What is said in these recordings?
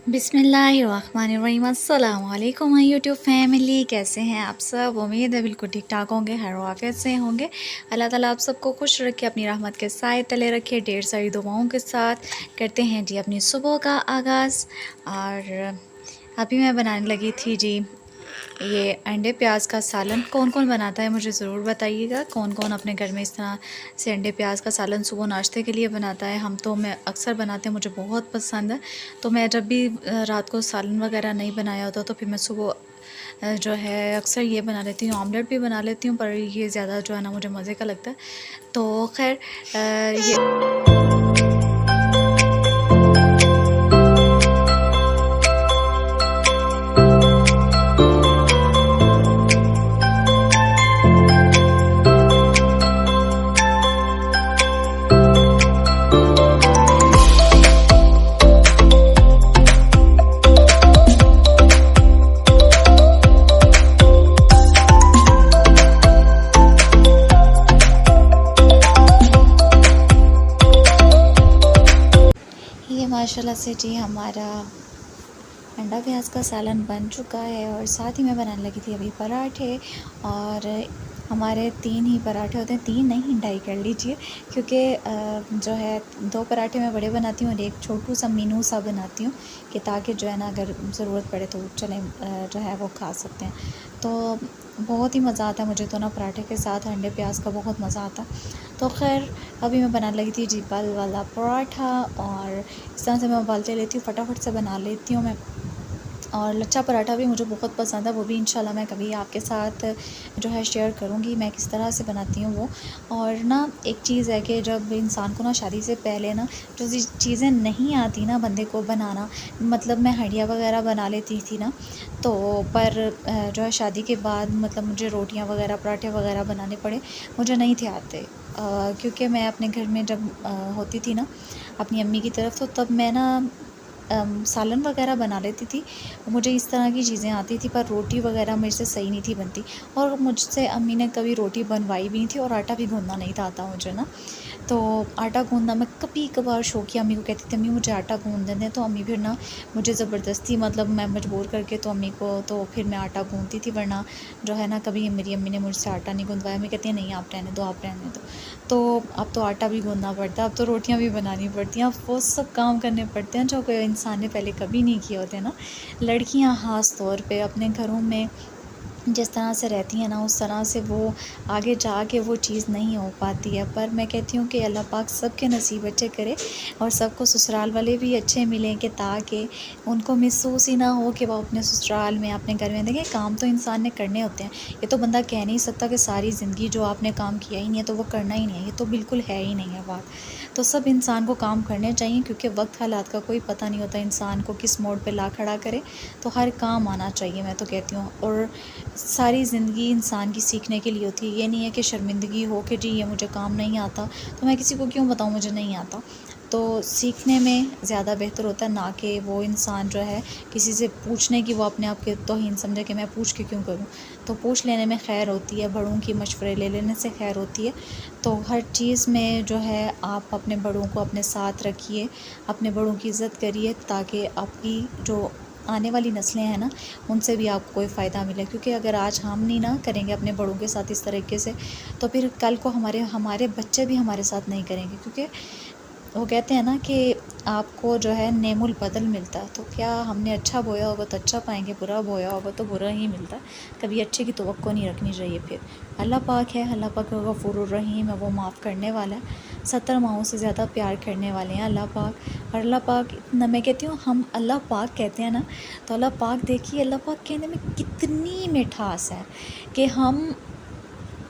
बिस्मिल्लाहिर्रहमानिर्रहीम। अस्सलाम वालेकुम माय यूट्यूब फैमिली, कैसे हैं आप सब? उम्मीद है बिल्कुल ठीक ठाक होंगे, खैर आफियत से होंगे। अल्लाह ताला आप सबको खुश रखे, अपनी रहमत के साए तले रखे। ढेर सारी दुआओं के साथ करते हैं जी अपनी सुबह का आगाज़। और अभी मैं बनाने लगी थी जी ये अंडे प्याज का सालन। कौन कौन बनाता है मुझे ज़रूर बताइएगा, कौन कौन अपने घर में इस तरह से अंडे प्याज का सालन सुबह नाश्ते के लिए बनाता है। हम तो मैं अक्सर बनाते हैं, मुझे बहुत पसंद है। तो मैं जब भी रात को सालन वगैरह नहीं बनाया होता तो फिर मैं सुबह जो है अक्सर ये बना लेती हूँ। ऑमलेट भी बना लेती हूँ, पर ये ज़्यादा जो है ना मुझे मज़े का लगता है। तो खैर ये माशाल्लाह से जी हमारा अंडा प्याज का सालन बन चुका है। और साथ ही मैं बनाने लगी थी अभी पराठे। और हमारे 3 ही पराठे होते हैं, 3 नहीं 2.5 कर लीजिए, क्योंकि जो है 2 पराठे मैं बड़े बनाती हूँ और एक छोटू सा मीनू सा बनाती हूँ, कि ताकि जो है ना अगर ज़रूरत पड़े तो चलें जो है वो खा सकते हैं। तो बहुत ही मज़ा आता है मुझे तो ना पराठे के साथ अंडे प्याज का बहुत मज़ा आता। तो खैर अभी मैं बनाने लगी थी जी बल वाला पराठा। और इस तरह से मैं उबालते लेती हूँ, फटाफट से बना लेती हूँ मैं। और लच्छा पराठा भी मुझे बहुत पसंद है, वो भी इंशाल्लाह मैं कभी आपके साथ जो है शेयर करूँगी मैं किस तरह से बनाती हूँ वो। और ना एक चीज़ है कि जब इंसान को ना शादी से पहले ना जो चीज़ें नहीं आती ना बंदे को बनाना, मतलब मैं हंडिया वगैरह बना लेती थी ना, तो पर जो है शादी के बाद मतलब मुझे रोटियाँ वगैरह पराठे वगैरह बनाने पड़े, मुझे नहीं थे आते। क्योंकि मैं अपने घर में जब होती थी ना अपनी अम्मी की तरफ, तो तब मैं ना सालन वगैरह बना लेती थी। मुझे इस तरह की चीज़ें आती थी, पर रोटी वगैरह मेरे से सही नहीं थी बनती। और मुझसे अम्मी ने कभी रोटी बनवाई भी नहीं थी, और आटा भी गूँधना नहीं था आता मुझे ना। तो आटा गूँधना मैं कभी कभार शौकिया अम्मी को कहती थी, अम्मी मुझे आटा गूँध दें। तो अम्मी फिर ना मुझे ज़बरदस्ती मतलब मैं मजबूर करके तो अम्मी को तो फिर मैं आटा गूँधती थी, वरना जो है ना कभी मेरी अम्मी ने मुझसे आटा नहीं गूँधवाया। अम्मी कहती है नहीं आप रहने दो, आप रहने दो। तो अब तो आटा भी गूँधना पड़ता है, अब तो रोटियां भी बनानी पड़ती हैं, अब वो सब काम करने पड़ते हैं जो कोई इंसान ने पहले कभी नहीं किए होते ना। लड़कियां ख़ास तौर पे अपने घरों में जिस तरह से रहती हैं ना, उस तरह से वो आगे जाके वो चीज़ नहीं हो पाती है। पर मैं कहती हूँ कि अल्लाह पाक सबके नसीब अच्छे करे, और सबको ससुराल वाले भी अच्छे मिलें, कि ताकि उनको महसूस ही ना हो कि वो अपने ससुराल में अपने घर में देखें। काम तो इंसान ने करने होते हैं, ये तो बंदा कह नहीं सकता कि सारी ज़िंदगी जो आपने काम किया ही नहीं है तो वो करना ही नहीं है, ये तो बिल्कुल है ही नहीं है बात। तो सब इंसान को काम करने चाहिए, क्योंकि वक्त हालात का कोई पता नहीं होता इंसान को किस मोड़ पे ला खड़ा करे। तो हर काम आना चाहिए मैं तो कहती हूँ। और सारी ज़िंदगी इंसान की सीखने के लिए होती है, ये नहीं है कि शर्मिंदगी हो कि जी ये मुझे काम नहीं आता तो मैं किसी को क्यों बताऊँ मुझे नहीं आता। तो सीखने में ज़्यादा बेहतर होता है, ना कि वो इंसान जो है किसी से पूछने की वो अपने आप के तौहीन समझे कि मैं पूछ के क्यों करूं। तो पूछ लेने में खैर होती है, बड़ों की मशवरे ले लेने से खैर होती है। तो हर चीज़ में जो है आप अपने बड़ों को अपने साथ रखिए, अपने बड़ों की इज़्ज़त करिए, ताकि आपकी जो आने वाली नस्लें हैं ना उनसे भी आपको कोई फ़ायदा मिले। क्योंकि अगर आज हम नहीं ना करेंगे अपने बड़ों के साथ इस तरीके से, तो फिर कल को हमारे हमारे बच्चे भी हमारे साथ नहीं करेंगे। क्योंकि वो कहते हैं ना कि आपको जो है नेमुल बदल मिलता है, तो क्या हमने अच्छा बोया होगा तो अच्छा पाएंगे, बुरा बोया होगा तो बुरा ही मिलता है। कभी अच्छे की तवक्को नहीं रखनी चाहिए। फिर अल्लाह पाक है, अल्लाह पाक गफूरुर रहीम है, वो माफ़ करने वाला है। 70 माओं से ज़्यादा प्यार करने वाले हैं अल्लाह पाक। और अल्लाह पाक ना, मैं कहती हूँ हम अल्लाह पाक कहते हैं ना, तो अल्लाह पाक देखिए, अल्लाह पाक कहने में कितनी मिठास है कि हम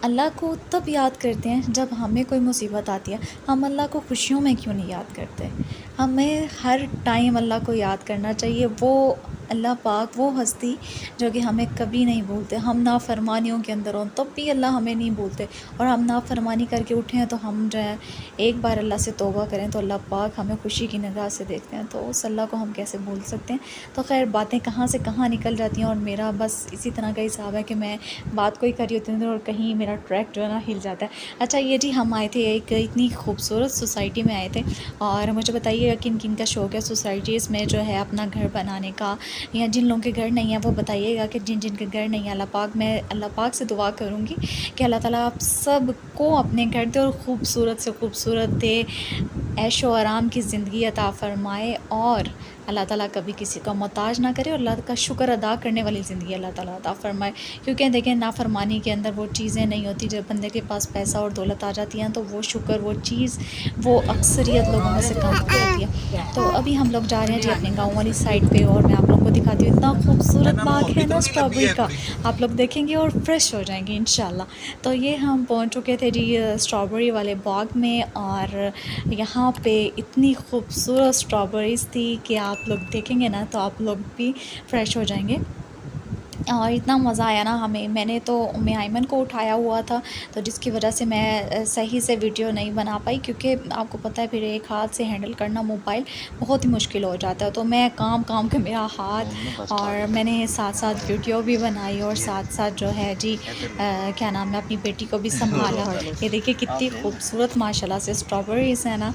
अल्लाह को तब याद करते हैं जब हमें कोई मुसीबत आती है। हम अल्लाह को खुशियों में क्यों नहीं याद करते? हमें हर टाइम अल्लाह को याद करना चाहिए। वो अल्लाह पाक वो हस्ती जो कि हमें कभी नहीं भूलते। हम नाफरमानियों के अंदर हों तब भी अल्लाह हमें नहीं भूलते, और हम नाफरमानी करके उठे हैं तो हम जो है एक बार अल्लाह से तौबा करें तो अल्लाह पाक हमें खुशी की निगाह से देखते हैं। तो उस अल्लाह को हम कैसे भूल सकते हैं। तो खैर बातें कहाँ से कहाँ निकल जाती हैं, और मेरा बस इसी तरह का हिसाब है कि मैं बात कोई कर रही होती हूँ और कहीं मेरा ट्रैक जो है ना हिल जाता है। अच्छा ये जी, हम आए थे एक इतनी खूबसूरत सोसाइटी में आए थे, और मुझे बताइएगा किन किन का शौक़ है सोसाइटीज़ में जो है अपना घर बनाने का, या जिन लोगों के घर नहीं है वो बताइएगा कि जिन जिन के घर नहीं है, मैं अल्लाह पाक से दुआ करूँगी कि अल्लाह ताला आप सब को अपने घर दे और ख़ूबसूरत से ख़ूबसूरत दे, ऐशो आराम की ज़िंदगी अता फ़रमाए, और अल्लाह ताला कभी किसी का मोहताज ना करे, और अल्लाह का शुक्र अदा करने वाली ज़िंदगी अल्लाह ताला अता फ़रमाए। क्योंकि देखें नाफरमानी के अंदर वो चीज़ें नहीं होती, जब बंदे के पास पैसा और दौलत आ जाती हैं तो वो शुक्र, वो चीज़, वो अक्सरियत लोगों में से कम हो जाती है। तो अभी हम लोग जा रहे हैं जी अपने गाँव वाली साइड पे, और मैं आप लोगों को दिखाती हूँ, इतना खूबसूरत बाग है ना स्ट्रॉबेरी का, आप लोग देखेंगे और फ्रेश हो जाएंगे इंशाल्लाह। तो ये हम पहुँच चुके थे जी स्ट्रॉबेरी वाले बाग में, और यहाँ पे इतनी खूबसूरत स्ट्रॉबेरीज़ थी कि आप लोग देखेंगे ना तो आप लोग भी फ्रेश हो जाएंगे। और इतना मज़ा आया ना हमें, मैंने तो उम्मे आयमन को उठाया हुआ था, तो जिसकी वजह से मैं सही से वीडियो नहीं बना पाई, क्योंकि आपको पता है फिर एक हाथ से हैंडल करना मोबाइल बहुत ही मुश्किल हो जाता है। तो मैं काम काम के मेरा हाथ, और मैंने साथ साथ वीडियो भी बनाई, और साथ साथ जो है जी क्या नाम है, अपनी बेटी को भी संभाला। ये देखिए कितनी खूबसूरत माशाल्लाह से स्ट्रॉबेरीज़ है ना,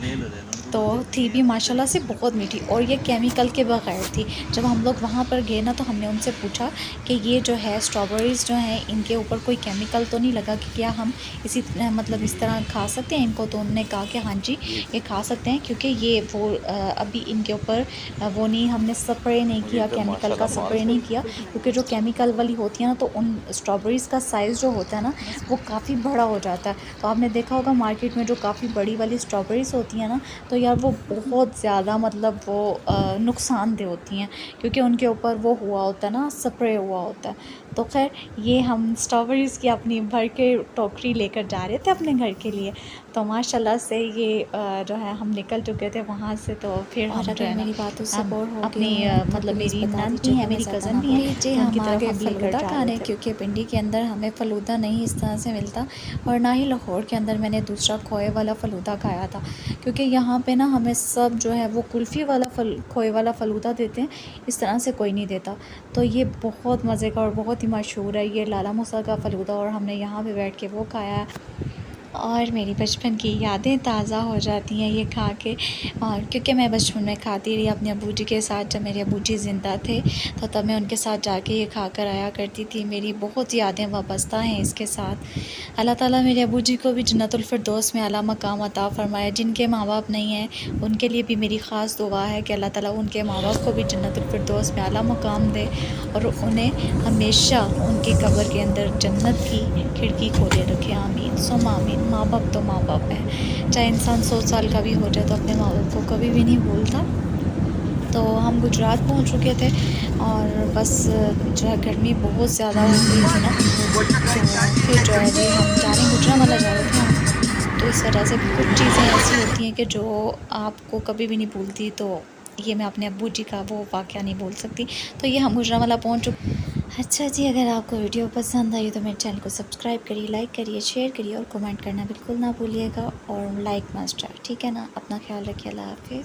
तो थी भी माशाल्लाह से बहुत मीठी, और ये केमिकल के बग़ैर थी। जब हम लोग वहाँ पर गए ना तो हमने उनसे पूछा कि ये जो है स्ट्रॉबेरीज़ जो हैं इनके ऊपर कोई केमिकल तो नहीं लगा, कि क्या हम इसी मतलब इस तरह खा सकते हैं इनको। तो उन्होंने कहा कि हाँ जी ये खा सकते हैं, क्योंकि ये वो अभी इनके ऊपर वो नहीं, हमने स्प्रे नहीं किया, केमिकल का स्प्रे नहीं किया, क्योंकि जो केमिकल वाली होती है ना तो उन स्ट्रॉबेरीज़ का साइज़ जो होता है ना वो काफ़ी बड़ा हो जाता है। तो आपने देखा होगा मार्केट में जो काफ़ी बड़ी वाली स्ट्रॉबेरीज़ होती हैं ना, तो यार वो बहुत ज़्यादा मतलब वो नुकसानदेह होती हैं, क्योंकि उनके ऊपर वो हुआ होता है ना, स्प्रे हुआ होता है। तो खैर ये हम स्ट्रॉबेरीज़ की अपनी भर के टोकरी लेकर जा रहे थे अपने घर के लिए। तो माशाल्लाह से ये जो है हम निकल चुके थे वहाँ से, तो फिर हम जो है ना मेरी बातों से बोर हो अपनी गए हो तो मतलब प्लीज़ मेरी बता नंद भी दीजिएगा, है, मेरी मैं ज़्यादा कज़न ना भी है, बोलूँ। जी तो उनकी हम तरफ आगे हम लेकर फ़लूदा जा रहे खाने, थे। क्योंकि पिंडी के अंदर हमें फ़लूदा नहीं इस तरह से मिलता, और ना ही लाहौर के अंदर मैंने दूसरा खोए वाला फ़लूदा खाया था, क्योंकि यहाँ पे ना हमें सब जो है वो कुल्फ़ी वाला खोए वाला फ़लूदा देते हैं, इस तरह से कोई नहीं देता। तो ये बहुत मज़े का और बहुत ही मशहूर है ये लाला मूसा का फ़लूदा, और हमने यहाँ पे बैठ के वो खाया, और मेरी बचपन की यादें ताज़ा हो जाती हैं ये खा के। और क्योंकि मैं बचपन में खाती रही अपने अब्बू जी के साथ, जब मेरे अब्बू जी ज़िंदा थे तो तब मैं उनके साथ जाके ये खा कर आया करती थी। मेरी बहुत यादें वाबस्ता हैं इसके साथ। अल्लाह ताला मेरे अब्बू जी को भी जन्नतुल फिरदौस में आला मकाम अता फ़रमाए। जिनके माँ बाप नहीं हैं उनके लिए भी मेरी ख़ास दुआ है कि अल्लाह ताला उनके माँ बाप को भी जन्नतुल फिरदौस में आला मकाम दे, और उन्हें हमेशा उनकी कब्र के अंदर जन्नत की खिड़की खोले रखे। आमीन सुम्मा आमीन। माँ बाप तो माँ बाप है, चाहे इंसान 100 साल का भी हो जाए तो अपने माँ बाप को कभी भी नहीं भूलता। तो हम गुजरात पहुंच चुके थे, और बस जो है गर्मी बहुत ज़्यादा हो गई थी ना, तो फिर जो है जी हम जा रहे गुजरांवाला जा रहे थे हम। तो इस वजह से कुछ चीज़ें ऐसी होती हैं कि जो आपको कभी भी नहीं भूलती, तो ये मैं अपने अब्बू जी का वो वाक़या नहीं भूल सकती। तो ये हम गुजरांवाला पहुँच चुके। अच्छा जी, अगर आपको वीडियो पसंद आई तो मेरे चैनल को सब्सक्राइब करिए, लाइक करिए, शेयर करिए, और कमेंट करना बिल्कुल ना भूलिएगा, और लाइक मस्ट है, ठीक है ना। अपना ख्याल रखिए, अल्लाह हाफ़िज़।